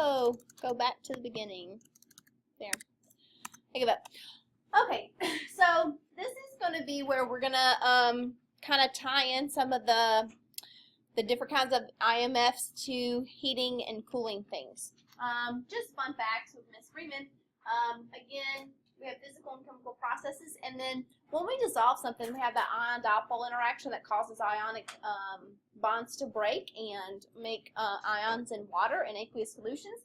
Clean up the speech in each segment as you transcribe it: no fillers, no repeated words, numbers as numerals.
Oh, go back to the beginning. There. I give up. Okay, so this is going to be where we're going to kind of tie in some of the different kinds of IMFs to heating and cooling things. Just fun facts with Miss Freeman. Again, we have physical and chemical processes, and then when we dissolve something, we have that ion-dipole interaction that causes ionic bonds to break and make ions in water in aqueous solutions.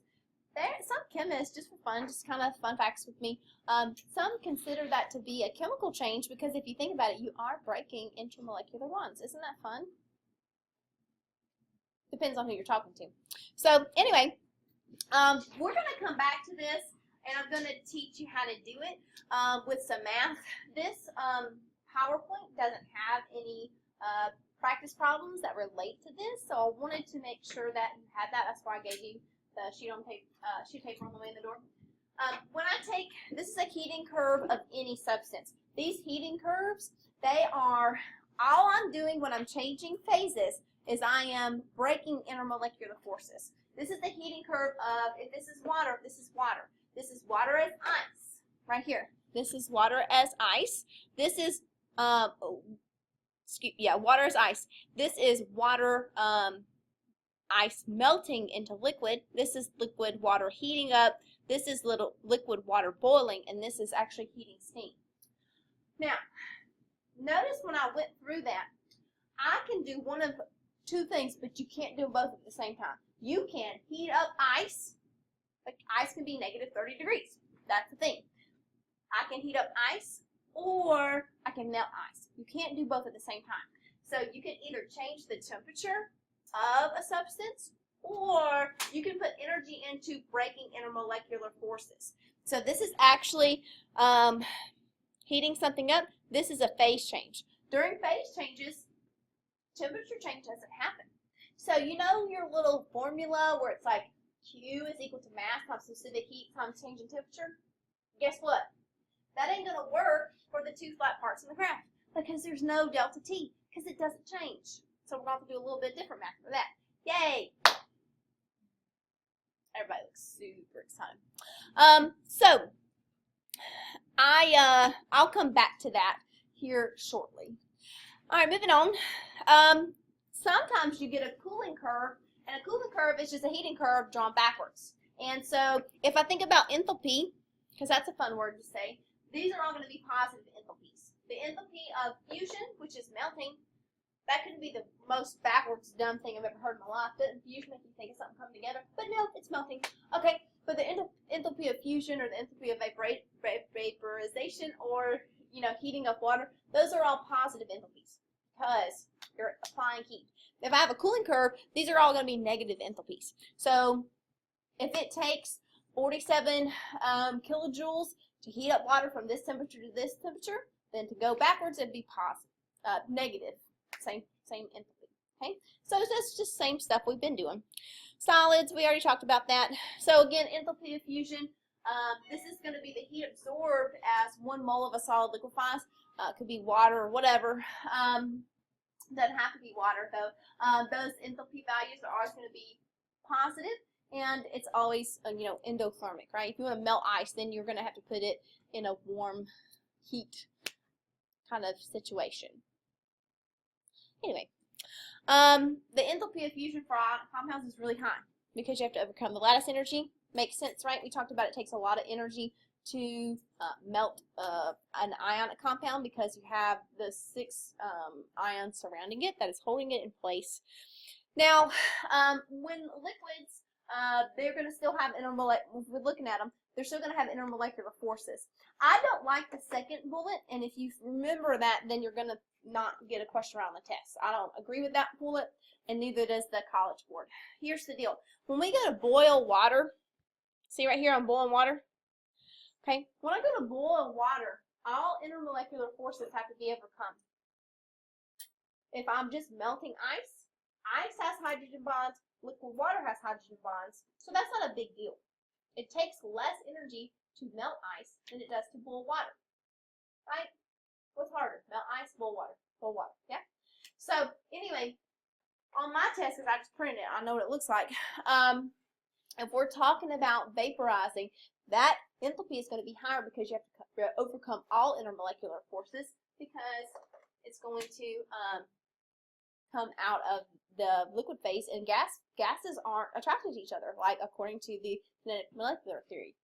Some chemists, just for fun, just kind of fun facts with me, some consider that to be a chemical change because if you think about it, you are breaking intermolecular bonds. Isn't that fun? Depends on who you're talking to. So anyway, we're going to come back to this, and I'm going to teach you how to do it with some math. This PowerPoint doesn't have any practice problems that relate to this, so I wanted to make sure that you had that. That's why I gave you the sheet paper on the way in the door. When I take, this is a heating curve of any substance. These heating curves, they are, all I'm doing when I'm changing phases is I am breaking intermolecular forces. This is the heating curve of, if this is water, this is water. This is water as ice, right here. This is water as ice. This is, water as ice. This is water, ice melting into liquid. This is liquid water heating up. This is liquid water boiling, and this is actually heating steam. Now, notice when I went through that, I can do one of two things, but you can't do both at the same time. You can heat up ice. Like ice can be negative 30 degrees. That's the thing. I can heat up ice, or I can melt ice. You can't do both at the same time. So you can either change the temperature of a substance, or you can put energy into breaking intermolecular forces. So this is actually heating something up. This is a phase change. During phase changes, temperature change doesn't happen. So you know your little formula where it's like Q is equal to mass times specific heat times change in temperature? Guess what? That ain't going to work for the two flat parts in the graph because there's no delta T because it doesn't change. So we're going to have to do a little bit different math for that. Yay! Everybody looks super excited. So I'll come back to that here shortly. All right, moving on. Sometimes you get a cooling curve, and a cooling curve is just a heating curve drawn backwards. And so if I think about enthalpy, because that's a fun word to say, these are all going to be positive enthalpies. The enthalpy of fusion, which is melting, that could be the most backwards dumb thing I've ever heard in my life. Doesn't fusion make you think of something coming together? But no, it's melting. Okay, but the enthalpy of fusion or the enthalpy of vaporization or heating up water, those are all positive enthalpies because you're applying heat. If I have a cooling curve, these are all going to be negative enthalpies. So if it takes 47 kilojoules to heat up water from this temperature to this temperature, then to go backwards it'd be positive, negative. Same enthalpy. Okay, so that's just same stuff we've been doing. Solids, we already talked about that. So again, enthalpy of fusion. This is going to be the heat absorbed as 1 mole of a solid liquefies. Could be water or whatever. Doesn't have to be water though. Those enthalpy values are always going to be positive, and it's always endothermic, right? If you want to melt ice, then you're going to have to put it in a warm heat kind of situation. Anyway, the enthalpy of fusion for compounds is really high because you have to overcome the lattice energy. Makes sense, right? We talked about it takes a lot of energy to melt an ionic compound because you have the 6 ions surrounding it that is holding it in place. Now, when liquids, they're going to still have if we're looking at them, they're still going to have intermolecular forces. I don't like the second bullet, and if you remember that, then you're going to not get a question around the test. I don't agree with that bullet, and neither does the College Board. Here's the deal. When we go to boil water, see right here I'm boiling water? Okay, when I go to boil water, all intermolecular forces have to be overcome. If I'm just melting ice, ice has hydrogen bonds, liquid water has hydrogen bonds, so that's not a big deal. It takes less energy to melt ice than it does to boil water, right? What's harder, melt ice, boil water? Boil water, yeah? So anyway, on my test, because I just printed it, I know what it looks like. If we're talking about vaporizing, that enthalpy is going to be higher because you have to overcome all intermolecular forces because it's going to come out of the liquid phase, and gases aren't attracted to each other, like according to the kinetic molecular theory.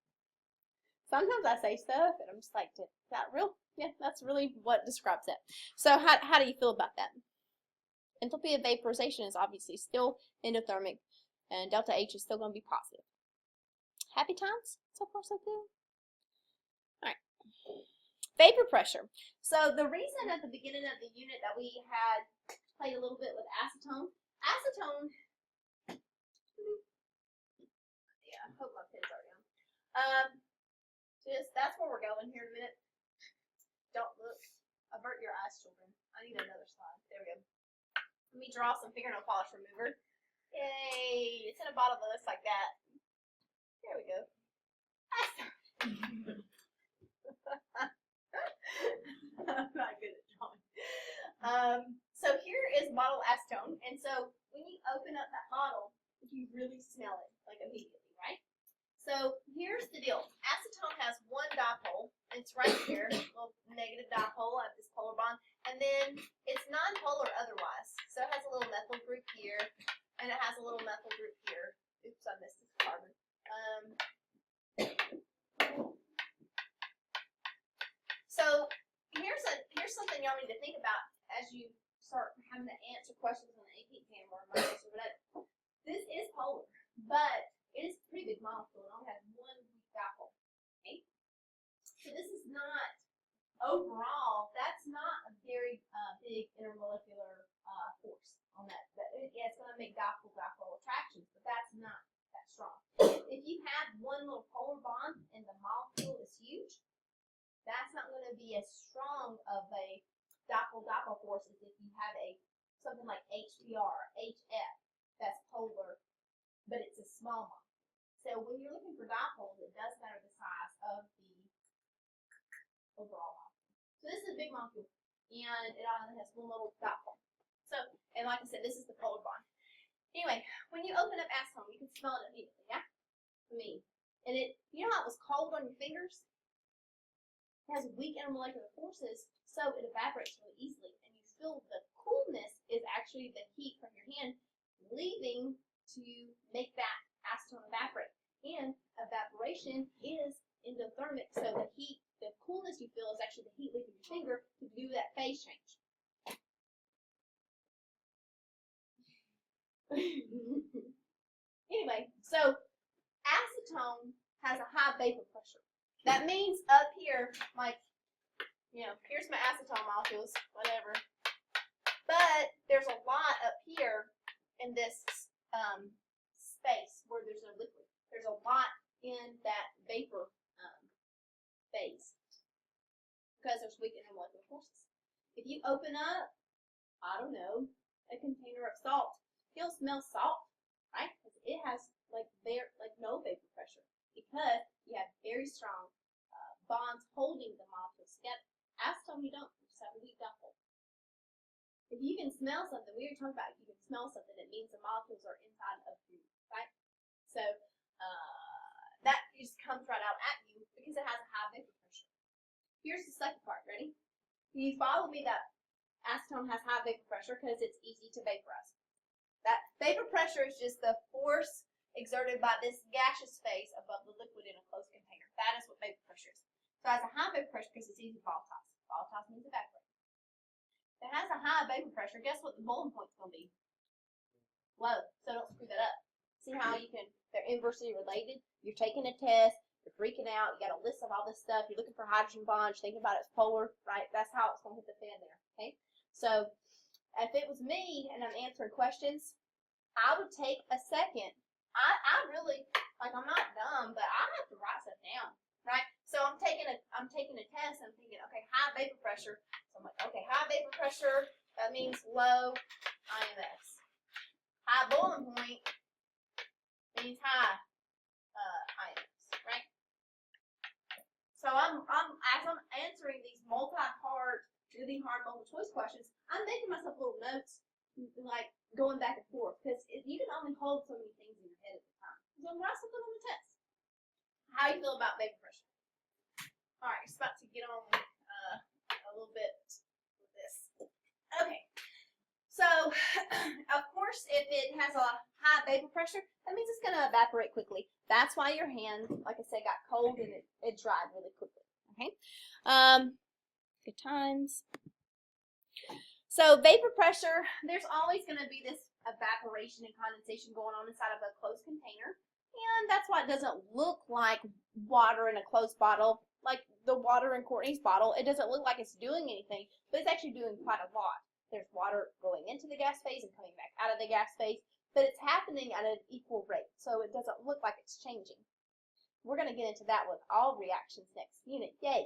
Sometimes I say stuff and I'm just like, is that real? Yeah, that's really what describes it. So how do you feel about that? Enthalpy of vaporization is obviously still endothermic, and delta H is still going to be positive. Happy times? So far so good? Alright. Vapor pressure. So the reason at the beginning of the unit that we had played a little bit with acetone, yeah, I hope my pen's already on. That's where we're going here in a minute. Don't look. Avert your eyes, children. I need another slide. There we go. Let me draw some fingernail polish remover. Yay! It's in a bottle that looks like that. There we go. I'm not good at drawing. So here is bottle acetone, and so when you open up that bottle, you really smell it like immediately, right? So here's the deal. Acetone has one dipole. It's right here, a little negative dipole at this polar bond, and then it's nonpolar otherwise. So it has a little methyl group here, and it has a little methyl group here. Oops, I missed this carbon. So here's something y'all need to think about as you start having to answer questions on the AP exam or whatever. This is polar, but it is a pretty big molecule. It only has one weak dipole. Okay? So this is not, overall, that's not a very big intermolecular force on that. Yeah, it's going to make dipole-dipole attractions, but that's not that strong. If you have one little polar bond and the molecule is huge, that's not going to be as strong of a dipole-dipole force as if you have something like HBr, HF, that's polar, but it's a small molecule. So when you're looking for dipoles, it does matter the size of the overall molecule. So this is a big molecule, and it only has one little dipole. So, and like I said, this is the polar bond. Anyway, when you open up acetone, you can smell it immediately, yeah? For me. And you know how it was cold on your fingers? It has weak intermolecular forces, so it evaporates really easily. And you feel the coolness is actually the heat from your hand leaving to make that acetone evaporate. And evaporation is endothermic, so the coolness you feel is actually the heat leaving your finger to do that phase change. Anyway, so acetone has a high vapor pressure. That means up here, like, here's my acetone molecules, whatever. But there's a lot up here in this space where there's no liquid. There's a lot in that vapor phase because there's weak intermolecular forces. If you open up, I don't know, a container of salt, you'll smell salt, right? Because it has no vapor pressure because you have very strong bonds holding the molecules together. Acetone, you don't. You just have a weak dipole. If you can smell something, we were talking about you can smell something, it means the molecules are inside of you, right? So that just comes right out at you because it has a high vapor pressure. Here's the second part. Ready? You follow me that acetone has high vapor pressure because it's easy to vaporize. That vapor pressure is just the force exerted by this gaseous phase above the liquid in a closed container. That is what vapor pressure is. So it has a high vapor pressure because it's easy to volatilize. Volatilize means evaporate. If it has a high vapor pressure, guess what the boiling point is going to be? Low. So don't screw that up. See how they're inversely related? You're taking a test, you're freaking out, you got a list of all this stuff, you're looking for hydrogen bonds, thinking about it's polar, right? That's how it's going to hit the fan there, okay? So if it was me and I'm answering questions, I would take a second. I really, I'm not dumb, but I have to write stuff down, right? So I'm taking a test and I'm thinking, okay, high vapor pressure. So I'm like, okay, high vapor pressure, that means low IMS. High boiling point means high IMS, right? So as I'm answering these really hard multiple choice questions, I'm making myself little notes, like going back and forth, because you can only hold so many things in your head at a time. So write something on the test. How you feel about vapor pressure? All right, just about to get on a little bit with this. Okay. So, of course, if it has a high vapor pressure, that means it's going to evaporate quickly. That's why your hand, like I said, got cold and it dried really quickly. Okay. Good times. So vapor pressure, there's always going to be this evaporation and condensation going on inside of a closed container. And that's why it doesn't look like water in a closed bottle, like the water in Courtney's bottle. It doesn't look like it's doing anything, but it's actually doing quite a lot. There's water going into the gas phase and coming back out of the gas phase, but it's happening at an equal rate, so it doesn't look like it's changing. We're going to get into that with all reactions next unit. Yay.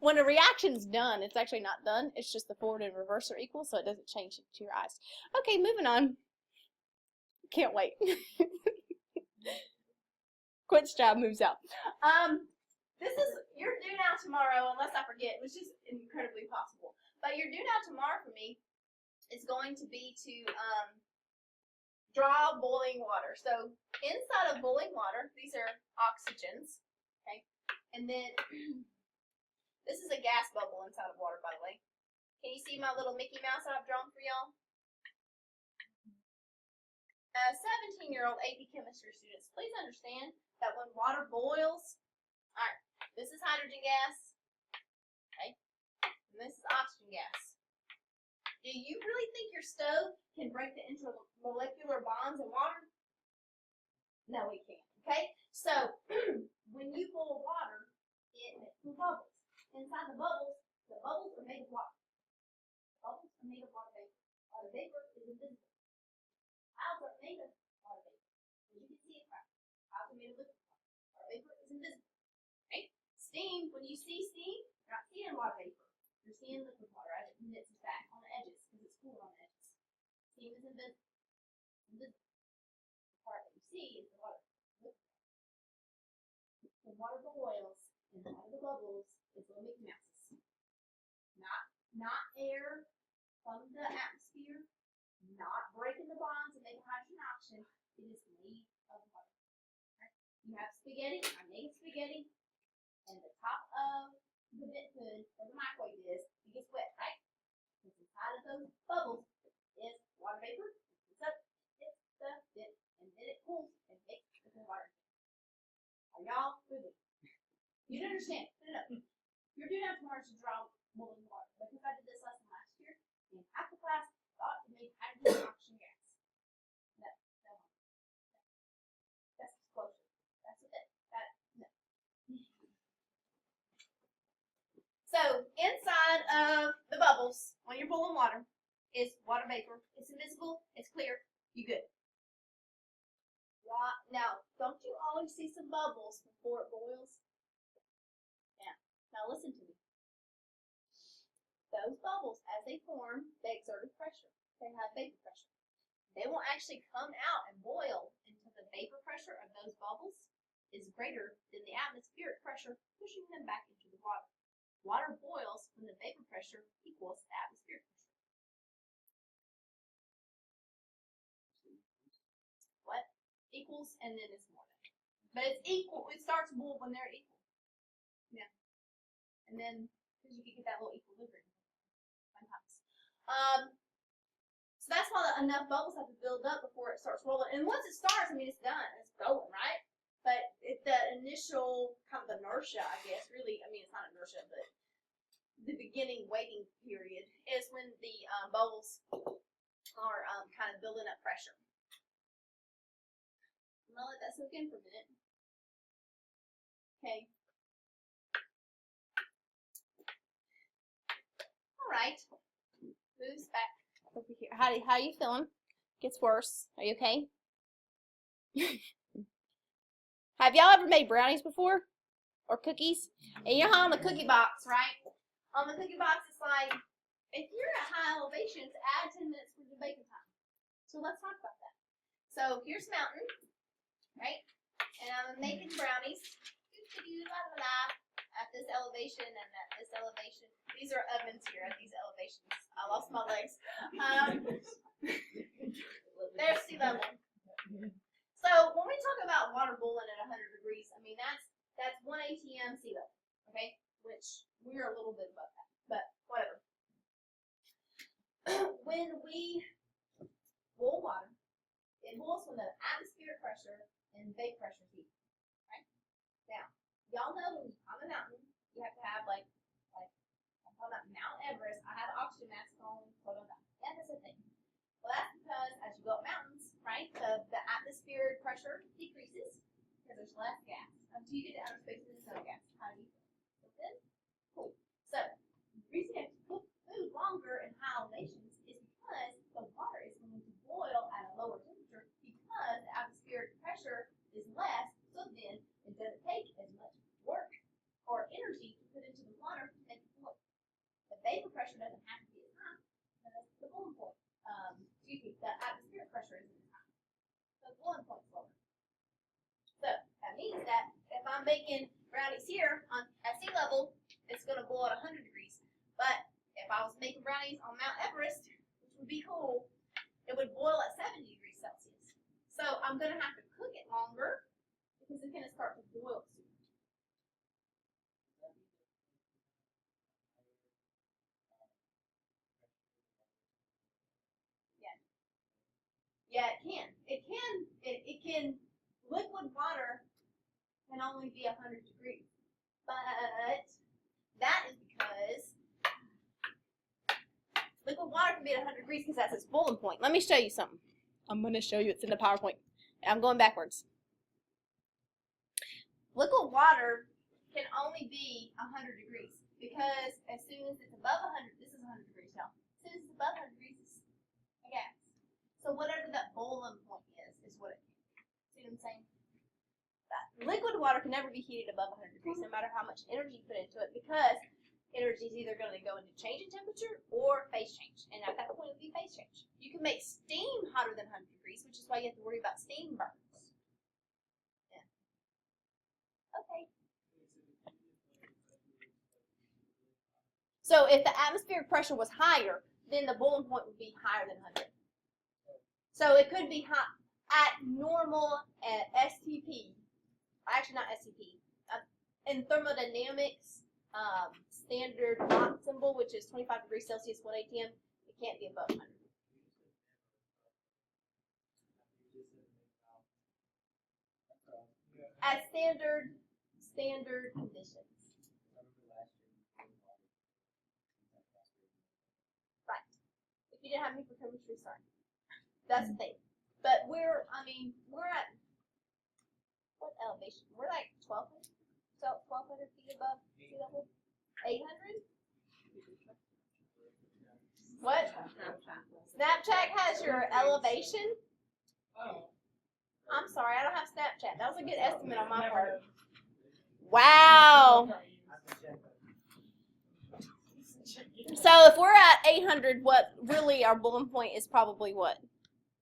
When a reaction's done, it's actually not done. It's just the forward and reverse are equal, so it doesn't change to your eyes. Okay, moving on. Can't wait. Quint's job moves out. This is, you're due now tomorrow, unless I forget, which is incredibly possible. But your due now tomorrow for me is going to be to draw boiling water. So inside of boiling water, these are oxygens, okay? And then this is a gas bubble inside of water, by the way. Can you see my little Mickey Mouse that I've drawn for y'all? 17-year-old AP chemistry students, please understand that when water boils, all right, this is hydrogen gas, okay, and this is oxygen gas. Do you really think your stove can break the intermolecular bonds in water? No, it can't, okay? So, when you boil water, it makes some bubbles. Inside the bubbles are made of water. The bubbles are made of water vapor. Water vapor is invisible. Clouds are made of water vapor. You can see it right. Clouds are made of liquid water. Water vapor is invisible. Okay? Steam, when you see steam, you're not seeing water vapor. You're seeing liquid water as it condenses back on the edges because it's cool on the edges. Steam is invisible. The part that you see is the water. The water boils, and out of the bubbles is little Mickey Mouses. Not air from the atmosphere, not breaking the bonds and making hydrogen and oxygen. It is made of water. Right? You have spaghetti. I made spaghetti. And the top of the vent hood where the microwave is, it gets wet, right? Because inside of those bubbles is water vapor. It's up, hits the vent, and then it cools and makes the water. Are y'all with me? You don't understand. No. You're doing that tomorrow to draw boiling water. Because I did this lesson last year, and half the class thought it made hydrogen and oxygen gas. No. That's explosion. That's what no. So, inside of the bubbles, when you're boiling water, is water vapor. It's invisible, it's clear, you good. Now, don't you always see some bubbles before it boils? Yeah. Now listen to me. Those bubbles, as they form, they exerted pressure. They have vapor pressure. They will actually come out and boil until the vapor pressure of those bubbles is greater than the atmospheric pressure, pushing them back into the water. Water boils when the vapor pressure equals the atmospheric pressure. What? Equals, and then it's more than. But it's equal. It starts to boil when they're equal. Yeah. And then, because you can get that little equilibrium. So that's why enough bubbles have to build up before it starts rolling. And once it starts, I mean, it's done. It's going, right? But the initial kind of inertia, I guess, really, I mean, it's not inertia, but the beginning waiting period is when the bubbles are kind of building up pressure. I'm going to let that soak in for a minute. Okay. All right. Moves back over here. How you feeling? Gets worse. Are you okay? Have y'all ever made brownies before? Or cookies? And you know how on the cookie box, right? On the cookie box, it's like, if you're at high elevations, add 10 minutes for the baking time. So let's talk about that. So here's Mountain, right? And I'm making brownies. At this elevation and at this elevation. These are ovens here at these elevations. I lost my legs. There's sea level. So when we talk about water boiling at 100 degrees, I mean that's 1 atm sea level, okay? Which we're a little bit above that, but whatever. When we boil water, it boils from the atmospheric pressure and vapor pressure heat, right? Now, y'all know when you climb a mountain, you have to have like I'm talking about Mount Everest. I have oxygen mask on, yeah, that's a thing. Well, that's because as you go up mountains, right, the atmospheric pressure decreases because there's less gas until you get to outer space and there's no gas. How do you feel? Good? Cool. So, the reason you have to cook food longer in high elevations is because the water is going to boil at a lower temperature because the atmospheric pressure is less, so then it doesn't take as much work or energy to put into the water to make it boil. The vapor pressure doesn't have to be as high as the boiling point. The atmospheric pressure isn't as high. So the boiling point is lower. So that means that if I'm making brownies here at sea level, it's going to boil at 100 degrees. But if I was making brownies on Mount Everest, which would be cool, it would boil at 70 degrees Celsius. So I'm going to have to cook it longer because it's going to start to boil sooner. Yeah, it can. It can. Liquid water can only be 100 degrees, but that is because liquid water can be at 100 degrees because that's its boiling point. Let me show you something. I'm going to show you. It's in the PowerPoint. I'm going backwards. Liquid water can only be 100 degrees because as soon as it's above 100, this is 100 degrees now. As soon as it's above 100 degrees, it's a gas. So whatever that boiling point is what it can be. See what I'm saying? Liquid water can never be heated above 100 degrees, no matter how much energy you put into it, because energy is either going to go into change in temperature or phase change. And at that point, it would be phase change. You can make steam hotter than 100 degrees, which is why you have to worry about steam burns. Yeah. Okay. So if the atmospheric pressure was higher, then the boiling point would be higher than 100. So it could be hot at normal STP. Actually, not STP. In thermodynamics, standard Mach symbol, which is 25 degrees Celsius, 1 atm, it can't be above 100. At standard conditions. Right. If you didn't have me for chemistry, sorry. That's the thing. But we're at what elevation? We're like 1,200 feet above sea level. 800? What? Snapchat has your elevation? I'm sorry, I don't have Snapchat. That was a good estimate on my part. Wow. So if we're at 800, what really our boiling point is probably what?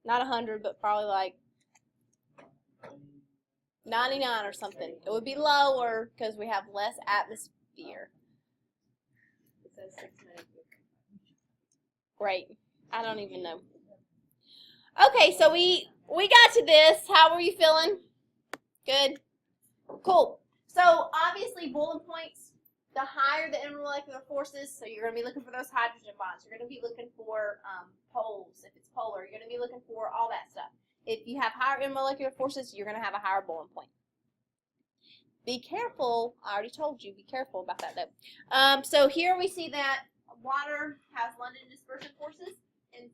Not 100, but probably like 99 or something. It would be lower because we have less atmosphere. It says 690. Great. I don't even know. Okay, so we got to this. How were you feeling? Good? Cool. So obviously boiling points, the higher the intermolecular forces, so you're going to be looking for those hydrogen bonds. You're going to be looking for poles, if it's polar. You're going to be looking for all that stuff. If you have higher intermolecular forces, you're going to have a higher boiling point. Be careful. I already told you, be careful about that though. So here we see that water has London dispersion forces and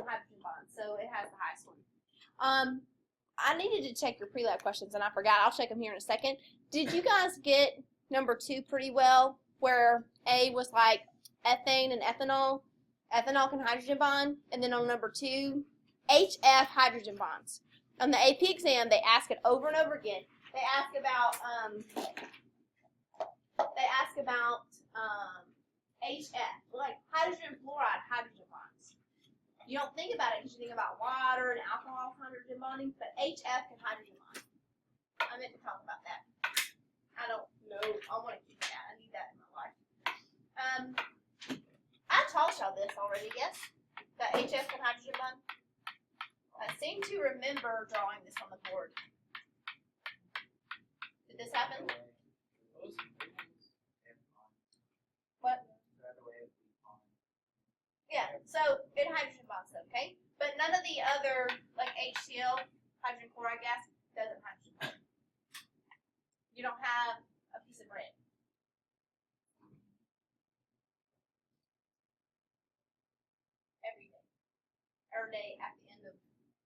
hydrogen bonds, so it has the highest one. I needed to check your pre-lab questions, and I forgot. I'll check them here in a second. Did you guys get number 2 pretty well, where A was like ethane and ethanol? Ethanol can hydrogen bond, and then on number 2, HF hydrogen bonds. On the AP exam, they ask it over and over again. They ask about HF, like hydrogen fluoride hydrogen bonds. You don't think about it because you think about water and alcohol hydrogen bonding, but HF can hydrogen bond. I meant to talk about that. I don't know. I want to keep that. I need that in my life. I taught y'all this already, yes? The HF can hydrogen bond. I seem to remember drawing this on the board. Did this happen? What? Yeah, so it hydrogen bonds, okay? But none of the other, like HCl, hydrogen chloride gas, doesn't hydrogen bond. You don't have a piece of bread. Every day at the end of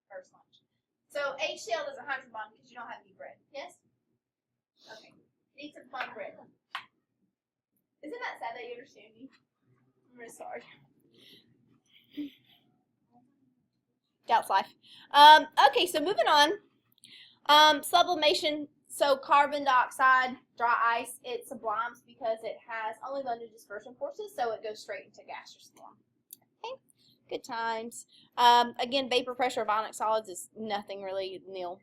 first lunch. So HCl doesn't hydrogen bond because you don't have any bread. Yes? Okay. Need some fun bread. Isn't that sad that you understand me? I'm really sorry. Doubts life. Okay, so moving on. Sublimation. So carbon dioxide, dry ice, it sublimes because it has only limited dispersion forces, so it goes straight into gaseous form. Okay, good times. Again, vapor pressure of ionic solids is nothing really, nil.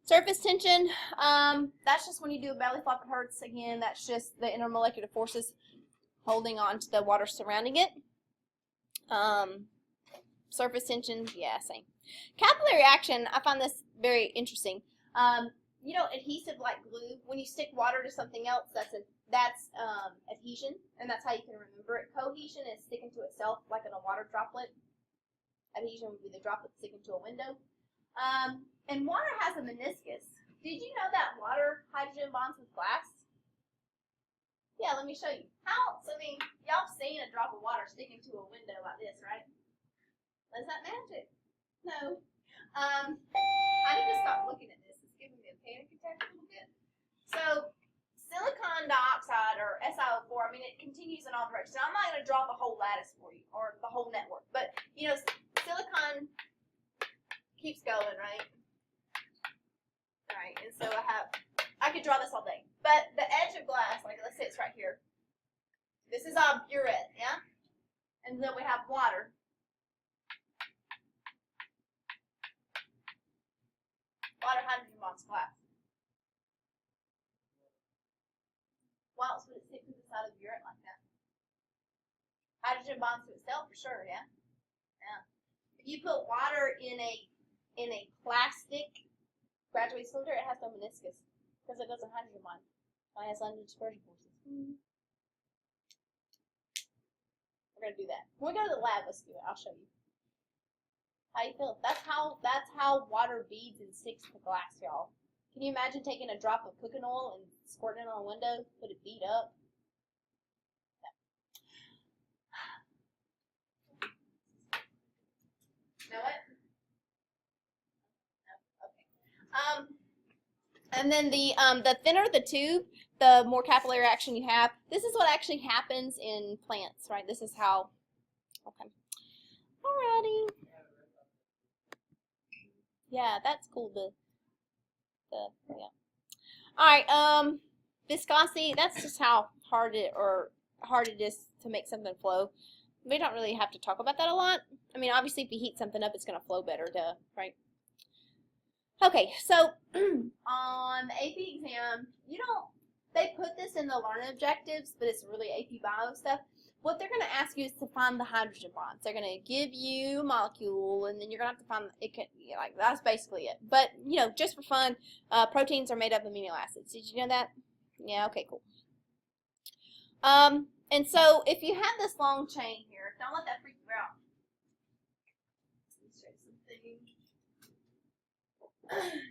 Surface tension, that's just when you do a belly flop, it hurts. Again, that's just the intermolecular forces holding on to the water surrounding it. Surface tension, yeah, same. Capillary action, I find this very interesting. You know, adhesive like glue, when you stick water to something else, that's adhesion, and that's how you can remember it. Cohesion is sticking to itself, like in a water droplet. Adhesion would be the droplet sticking to a window. And water has a meniscus. Did you know that water hydrogen bonds with glass? Yeah, let me show you. How, so I mean, y'all seen a drop of water sticking to a window like this, right? Is that magic? No. I need to stop looking at this. It's giving me a panic attack a little bit. So, silicon dioxide, or SiO4, I mean, it continues in all directions. I'm not going to draw the whole lattice for you, or the whole network, but, you know, silicon keeps going, right? Alright, and so I could draw this all day. But the edge of glass, like let's say it's right here. This is our burette, yeah? And then we have water. Water, hydrogen bonds, glass. Why else would it stick to the side of the burette like that? Hydrogen bonds to itself for sure, yeah? Yeah. If you put water in a plastic graduated cylinder, it has no meniscus because it doesn't hydrogen bond. It has limited dispersion forces. We're gonna do that. When we go to the lab, let's do it. I'll show you. How you feel? That's how water beads and sticks to glass, y'all. Can you imagine taking a drop of cooking oil and squirting it on a window, let it bead up? No. Know it? No. Okay. And then the thinner the tube, the more capillary action you have. This is what actually happens in plants, right? This is how. Okay. Alrighty. Yeah, that's cool. Yeah. All right. Viscosity. That's just how hard it is to make something flow. We don't really have to talk about that a lot. I mean, obviously, if you heat something up, it's gonna flow better, duh, right? Okay, so on the AP exam, they put this in the learning objectives, but it's really AP bio stuff. What they're going to ask you is to find the hydrogen bonds. They're going to give you a molecule, and then you're going to have to find it. Like that's basically it. But just for fun, proteins are made up of amino acids. Did you know that? Yeah. Okay. Cool. And so if you have this long chain here, don't let that freak you out. Let's show you something.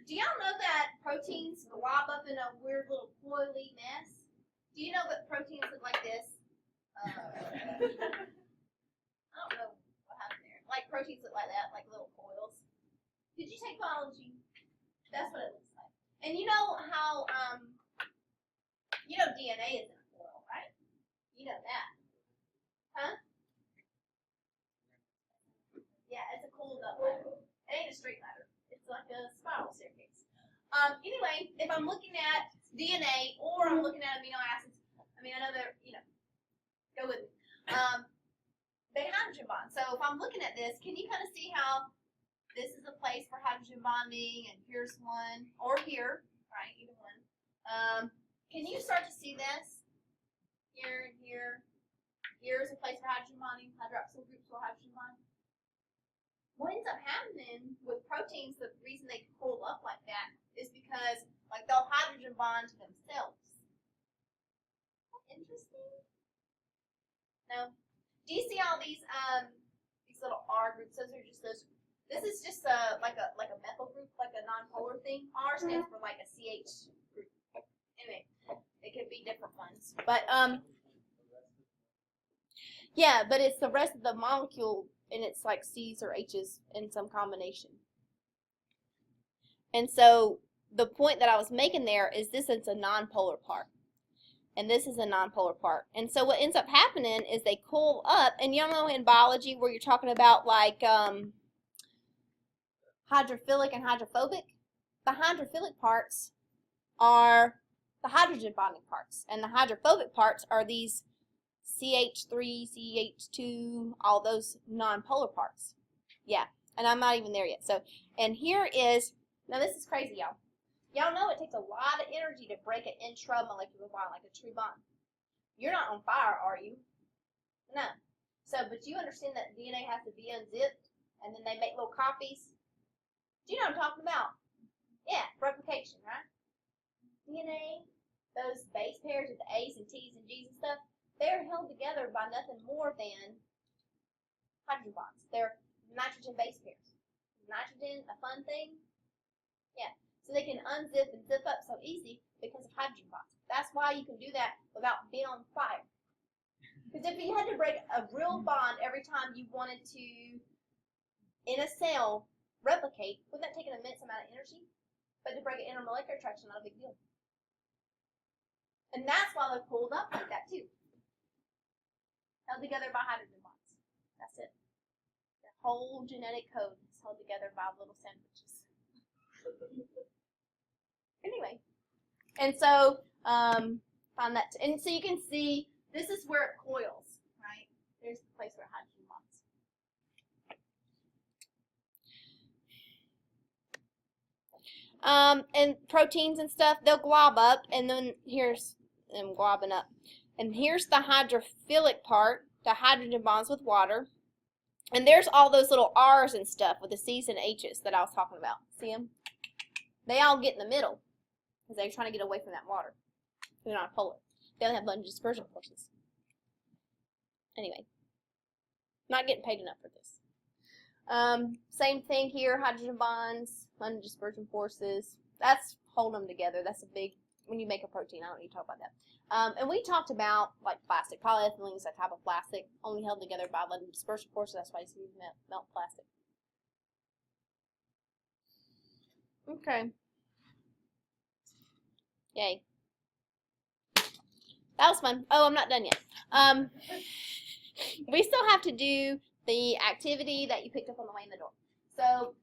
Do y'all know that proteins glob up in a weird little coily mess? Do you know that proteins look like this? I don't know what happened there. Like proteins look like that, like little coils. Did you take biology? That's what it looks like. And you know how, DNA is in a coil, right? You know that. Huh? Yeah, it's a coiled up ladder. It ain't a straight ladder. It's like a spiral staircase. Anyway, if I'm looking at DNA or I'm looking at amino acids, I mean, I know they're, go with me. They hydrogen bond. So if I'm looking at this, can you kind of see how this is a place for hydrogen bonding, and here's one, or here, right? Either one. Can you start to see this? Here and here. Here's a place for hydrogen bonding. Hydroxyl groups will hydrogen bond. what ends up happening with proteins, the reason they curl up like that is because like they'll hydrogen bond to themselves. Interesting. No. Do you see all these little R groups? Those are just those. This is just like a methyl group, like a nonpolar thing. R stands for like a CH group. Anyway, it could be different ones, but yeah, but it's the rest of the molecule, and it's like C's or H's in some combination. And so the point that I was making there is this is a nonpolar part. And this is a nonpolar part. And so what ends up happening is they cool up, and you know in biology where you're talking about like hydrophilic and hydrophobic? The hydrophilic parts are the hydrogen bonding parts, and the hydrophobic parts are these CH3, CH2, all those nonpolar parts. Yeah, and I'm not even there yet. So, and here is, now this is crazy, y'all. Y'all know it takes a lot of energy to break an intramolecular bond, like a true bond. You're not on fire, are you? No. So, but you understand that DNA has to be unzipped, and then they make little copies. Do you know what I'm talking about? Yeah, replication, right? DNA, those base pairs with the A's and T's and G's and stuff, they're held together by nothing more than hydrogen bonds. They're nitrogen base pairs. Nitrogen, a fun thing? Yeah. So they can unzip and zip up so easy because of hydrogen bonds. That's why you can do that without being on fire. Because if you had to break a real bond every time you wanted to, in a cell, replicate, wouldn't that take an immense amount of energy? But to break an intermolecular attraction, not a big deal. And that's why they're pulled up like that too. Held together by hydrogen bonds. That's it. Their whole genetic code is held together by little sandwiches. Anyway, and so find that, and so you can see this is where it coils, right? There's the place where hydrogen bonds. And proteins and stuff, they'll glob up, and then here's them globbing up. And here's the hydrophilic part, the hydrogen bonds with water. And there's all those little R's and stuff with the C's and H's that I was talking about. See them? They all get in the middle because they're trying to get away from that water. They're not polar. They only have a bunch of dispersion forces. Anyway, not getting paid enough for this. Same thing here, hydrogen bonds, bunch of dispersion forces. That's holding them together. That's a big, when you make a protein, I don't need to talk about that. And we talked about like plastic. Polyethylene is a type of plastic, only held together by letting dispersion forces. That's why you see melt plastic. Okay. Yay. That was fun. Oh, I'm not done yet. We still have to do the activity that you picked up on the way in the door. So,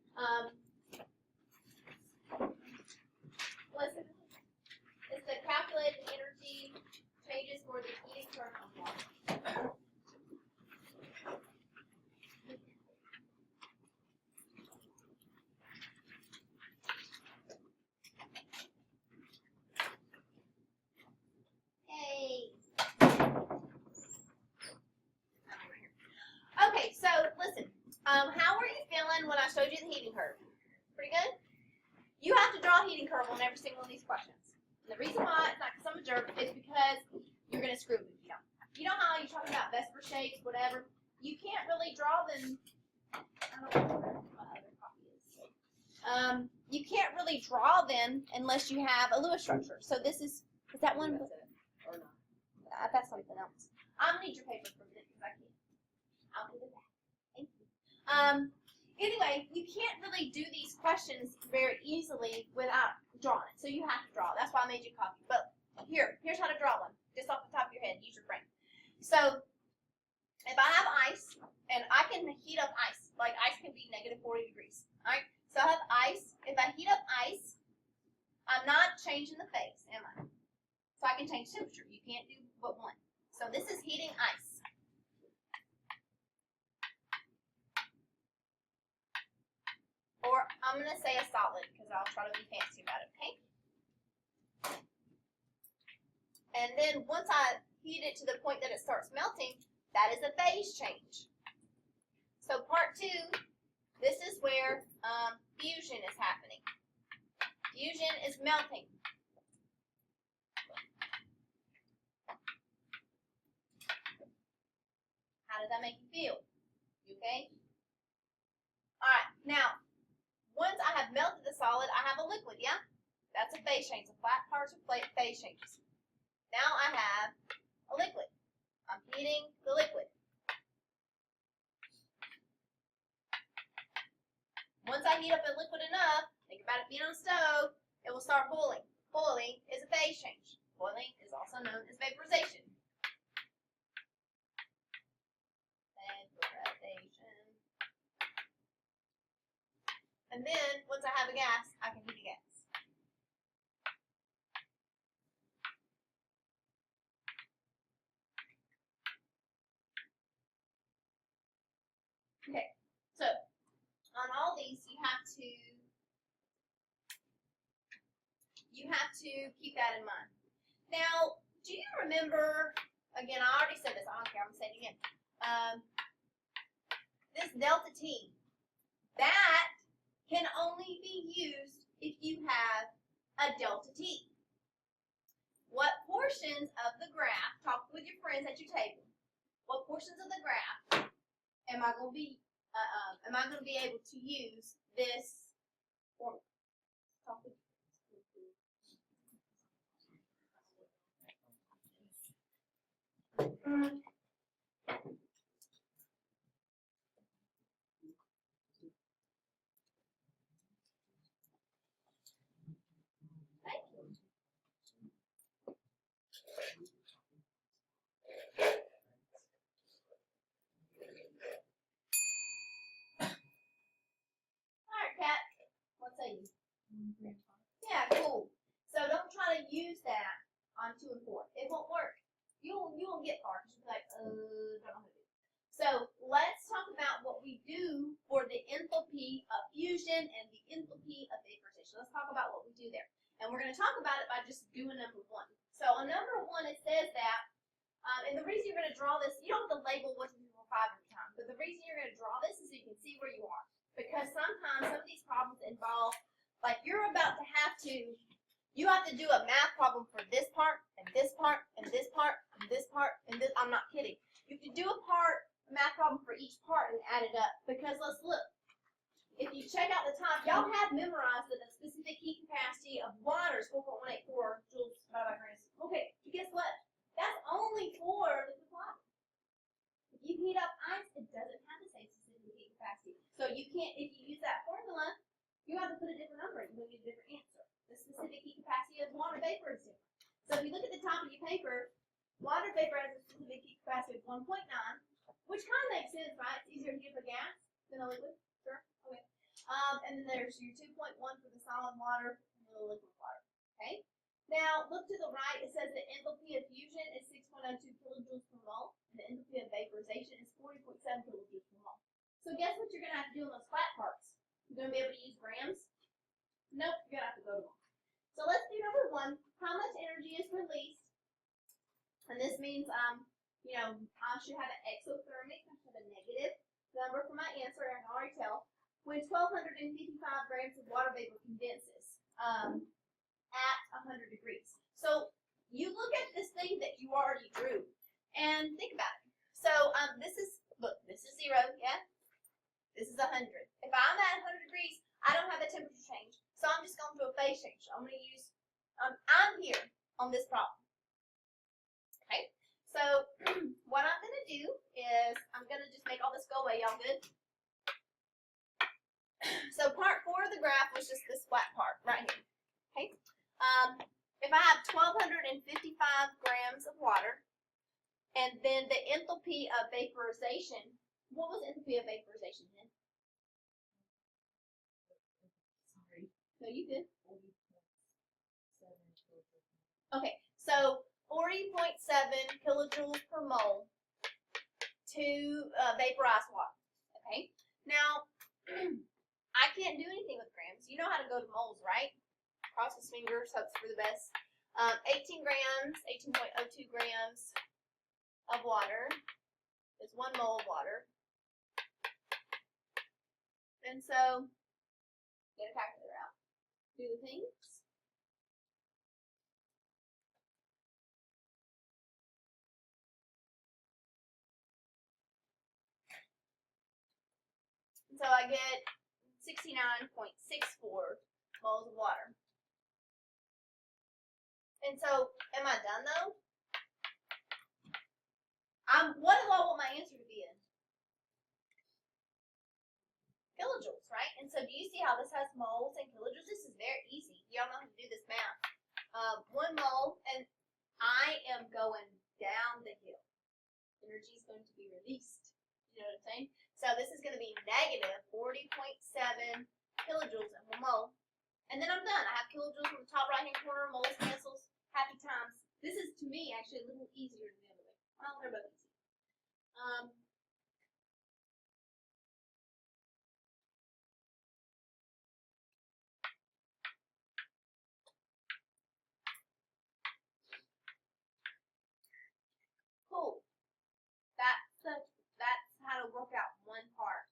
listen. It's the calculated energy changes for the heating current of water. Hey. Okay, so listen. How were you feeling when I showed you the heating curve? Pretty good? You have to draw a heating curve on every single one of these questions. And the reason why it's not because I'm a jerk is because you're going to screw with me. You know how you're talking about Vesper shapes, whatever? You can't really draw them. I don't know where my other copy is. You can't really draw them unless you have a Lewis structure. So this is that one? Or not? That's something else. I'm going to need your paper for this because I can't. I'll do that. Thank you. Anyway, you can't really do these questions very easily without drawing it. So you have to draw. That's why I made you a copy. But here's how to draw one. Just off the top of your head. Use your brain. So if I have ice, and I can heat up ice. Like ice can be negative 40 degrees. Alright? So I have ice. If I heat up ice, I'm not changing the phase, am I? So I can change temperature. You can't do but one. So this is heating ice. Or I'm going to say a solid because I'll try to be fancy about it, okay? And then once I heat it to the point that it starts melting, that is a phase change. So part 2 This is where fusion is happening. Fusion is melting. How does that make you feel? You okay? Alright, now, once I have melted the solid, I have a liquid, yeah? That's a phase change. The flat parts are phase changes. Now I have a liquid. I'm heating the liquid. Once I heat up a liquid enough, think about it being on a stove, it will start boiling. Boiling is a phase change. Boiling is also known as vaporization. Vaporization. And then, once I have a gas, I can heat the gas. Okay, so on all these, you have to keep that in mind. Now, do you remember? Again, I already said this. I don't care. I'm gonna say it again. This delta T, that can only be used if you have a delta T. What portions of the graph? Talk with your friends at your table. What portions of the graph am I going to be able to use this formula? Talk with Yeah, cool. So don't try to use that on 2 and 4. It won't work. You won't get far because you'll be like, don't know how to do it. So let's talk about what we do for the enthalpy of fusion and the enthalpy of vaporization. Let's talk about what we do there. And we're going to talk about it by just doing number 1. So on number 1, it says that, and the reason you're going to draw this, you don't have to label 1, 2, 3, 4, 5 every time, but the reason you're going to draw this is so you can see where you are. Because sometimes some of these problems involve, like you're about to have to, you have to do a math problem for this part, and this part, and this part, and this part, and this, I'm not kidding. You can do a math problem for each part and add it up. Because let's look. If you check out the top, y'all have memorized that the specific heat capacity of water is 4.184 joules per gram. Okay, but guess what? That's only for liquid water. If you heat up ice, it doesn't have the same specific heat capacity. So you can't, if you use that formula, you have to put a different number. You're going to get a different answer. The specific heat capacity of water vapor is different. So if you look at the top of your paper, water vapor has a specific heat capacity of 1.9, which kind of makes sense, right? It's easier to heat up a gas than a liquid. Sure. Okay. And then there's your 2.1 for the solid water and the liquid water. Okay. Now look to the right. It says the enthalpy of fusion is 6.02 kilojoules per mole. And the enthalpy of vaporization is 40.7 kilojoules per mole. So guess what you're going to have to do in those flat parts? You're going to be able to use grams? Nope. You're going to have to go to moles. So let's do number 1. How much energy is released? And this means, you know, I should have an exothermic. I should have a negative number for my answer. I can already tell. When 1,255 grams of water vapor condenses at 100 degrees. So you look at this thing that you already drew and think about it. So this is 0, yeah? This is 100. If I'm at 100 degrees, I don't have a temperature change. So I'm just going to do a phase change. I'm going to use, I'm here on this problem. Okay? So what I'm going to do is I'm going to just make all this go away. Y'all good? So part 4 of the graph was just this flat part right here. Okay? If I have 1,255 grams of water, and then the enthalpy of vaporization, what was enthalpy of vaporization then? Sorry. No, you did. Okay, so 40.7 kilojoules per mole to vaporized water. Okay, now I can't do anything with grams. You know how to go to moles, right? Cross his fingers, hopes for the best. 18 grams, 18.02 grams of water is 1 mole of water. And so, get a calculator out. Do the things. And so I get 69.64 moles of water. And so, am I done though? What do I want my answer to be in? Kilojoules, right? And so do you see how this has moles and kilojoules? This is very easy. Y'all know how to do this math. 1 mole, and I am going down the hill. Energy is going to be released. You know what I'm saying? So this is going to be negative 40.7 kilojoules in 1 mole. And then I'm done. I have kilojoules in the top right hand corner, moles cancels, happy times. This is, to me, actually a little easier than the other way. Well, they're both easy. Cool. That's how to work out one part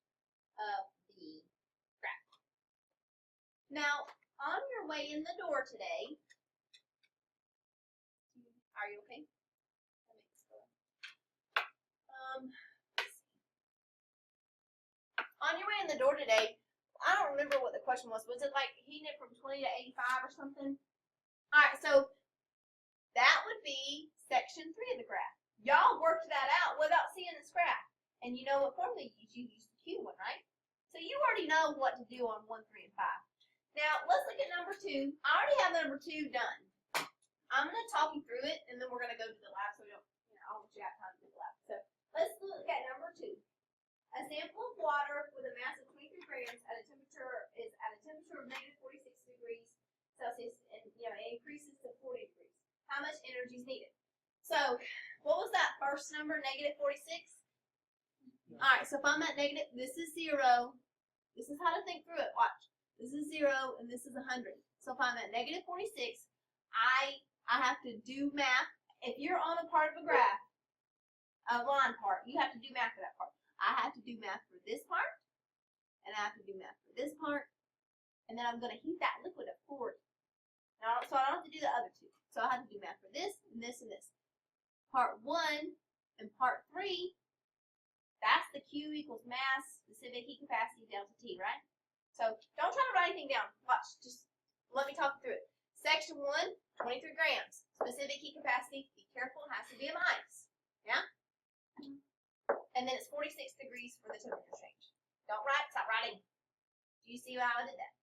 of the graph. Now, on your way in the door today, are you okay? On your way in the door today, I don't remember what the question was. Was it like heating it from 20 to 85 or something? All right, so that would be section 3 of the graph. Y'all worked that out without seeing this graph. And you know what formula you use the Q one, right? So you already know what to do on 1, 3, and 5. Now, let's look at number 2. I already have number 2 done. I'm going to talk you through it, and then we're going to go to the lab so we don't, I don't want you to have time to do the lab. So let's look at number 2. A sample of water with a mass of 23 grams at a temperature of negative 46 degrees Celsius, and it increases to 40 degrees. How much energy is needed? So, what was that first number? Negative 46. Yeah. All right. So if I'm at negative, this is 0. This is how to think through it. Watch. This is 0, and this is 100. So if I'm at negative 46, I have to do math. If you're on a part of a graph, a line part, you have to do math for that part. I have to do math for this part, and I have to do math for this part, and then I'm going to heat that liquid at 40. Now, so I don't have to do the other 2. So I have to do math for this, and this, and this. Part 1 and part 3, that's the Q equals mass, specific heat capacity, delta T, right? So don't try to write anything down. Watch, just let me talk you through it. Section 1, 23 grams. Specific heat capacity, be careful, it has to be of ice. Yeah? And then it's 46 degrees for the temperature change. Don't write, stop writing. Do you see how I did that?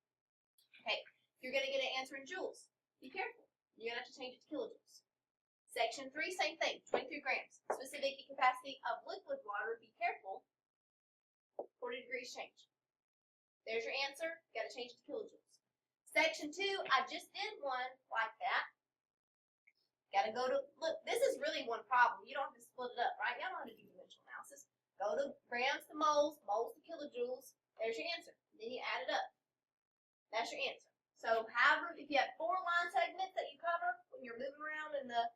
Okay, you're going to get an answer in joules. Be careful. You're going to have to change it to kilojoules. Section 3, same thing, 23 grams. Specific heat capacity of liquid water, be careful, 40 degrees change. There's your answer, you got to change it to kilojoules. Section 2, I just did one like that. Got to go to, look, this is really one problem. You don't have to split it up, right? Y'all know how to do dimensional analysis. Go to grams to moles, moles to kilojoules. There's your answer. Then you add it up. That's your answer. So however, if you have 4 line segments that you cover when you're moving around in the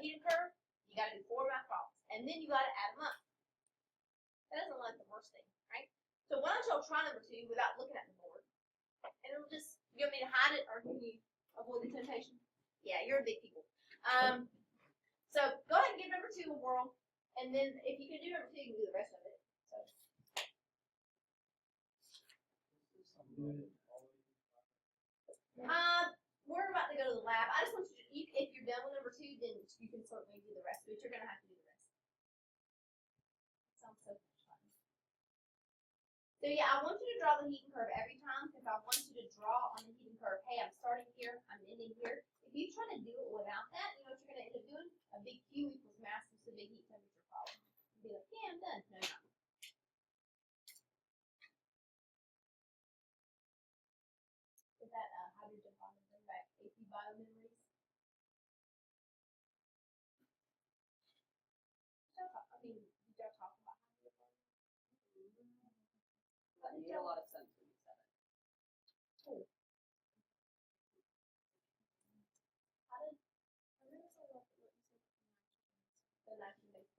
heating curve, you got to do 4 math problems. And then you got to add them up. That doesn't look like the worst thing, right? So why don't y'all try number 2 without looking at the board? And it'll just, you want me to hide it or can you avoid the temptation? Yeah, you're big people. So go ahead and give number 2 a whirl. And then if you can do number 2, you can do the rest of it. We're about to go to the lab. I just want you to, if you're done with number 2, then you can certainly do the rest, but you're going to have to do the rest. Sounds so much fun. So yeah, I want you to draw the heating curve every time because I want you to draw on the heating curve. Hey, I'm starting here, I'm ending here. If you try to do it without that, you know what you're going to end up doing? A big Q equals mass to big heat temperature problem. You'll be like, yeah, I'm done. No, no. Is that hydrogen bond thing, right? AP bio memories? I mean, did y'all talk about hydrogen bond? It made a lot of sense when you said it. Cool. How did, I never saw what you said. The nitrogen base.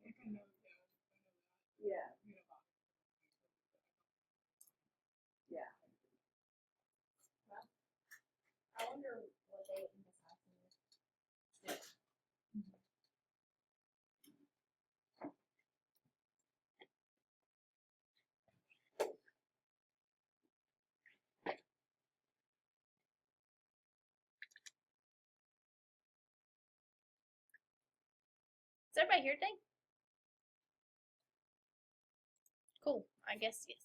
Yeah. everybody hear anything? Cool. I guess yes.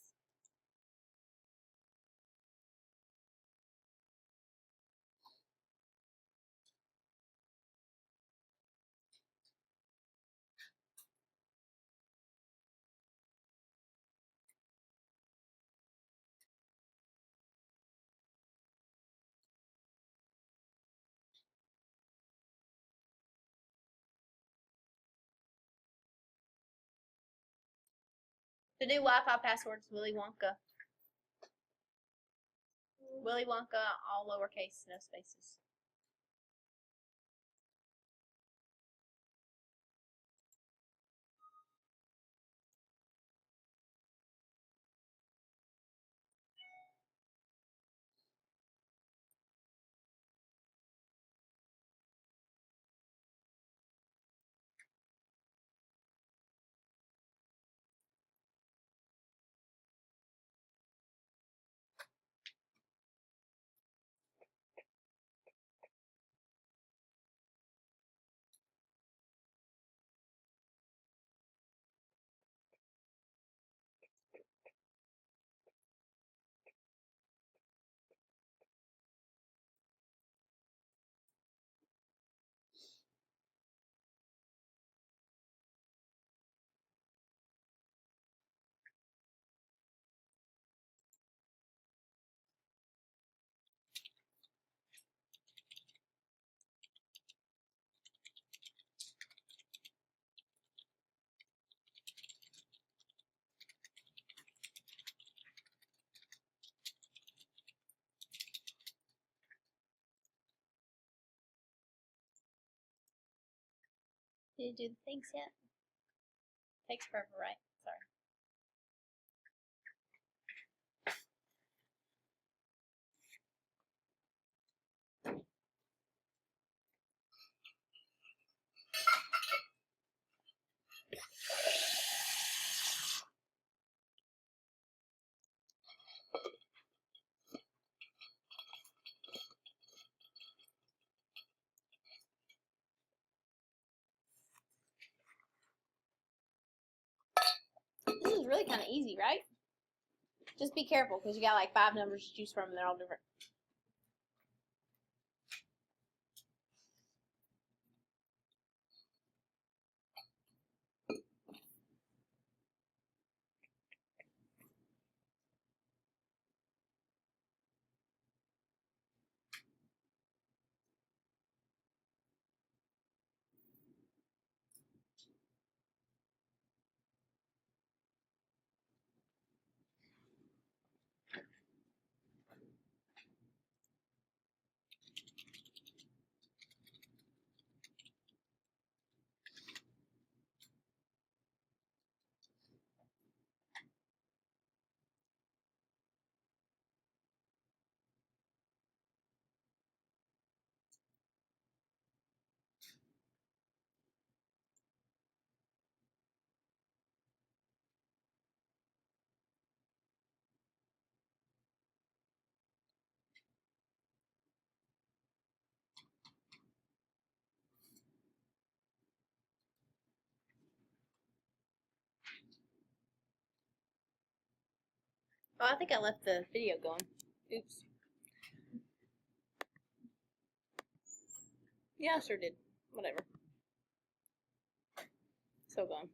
The new Wi-Fi password is Willy Wonka. Willy Wonka, all lowercase, no spaces. Did you do the things yet? Takes forever, right? Sorry. This is really kind of easy, right? Just be careful because you got like 5 numbers to choose from and they're all different. Oh, I think I left the video going. Oops. Yeah, I sure did. Whatever. So gone.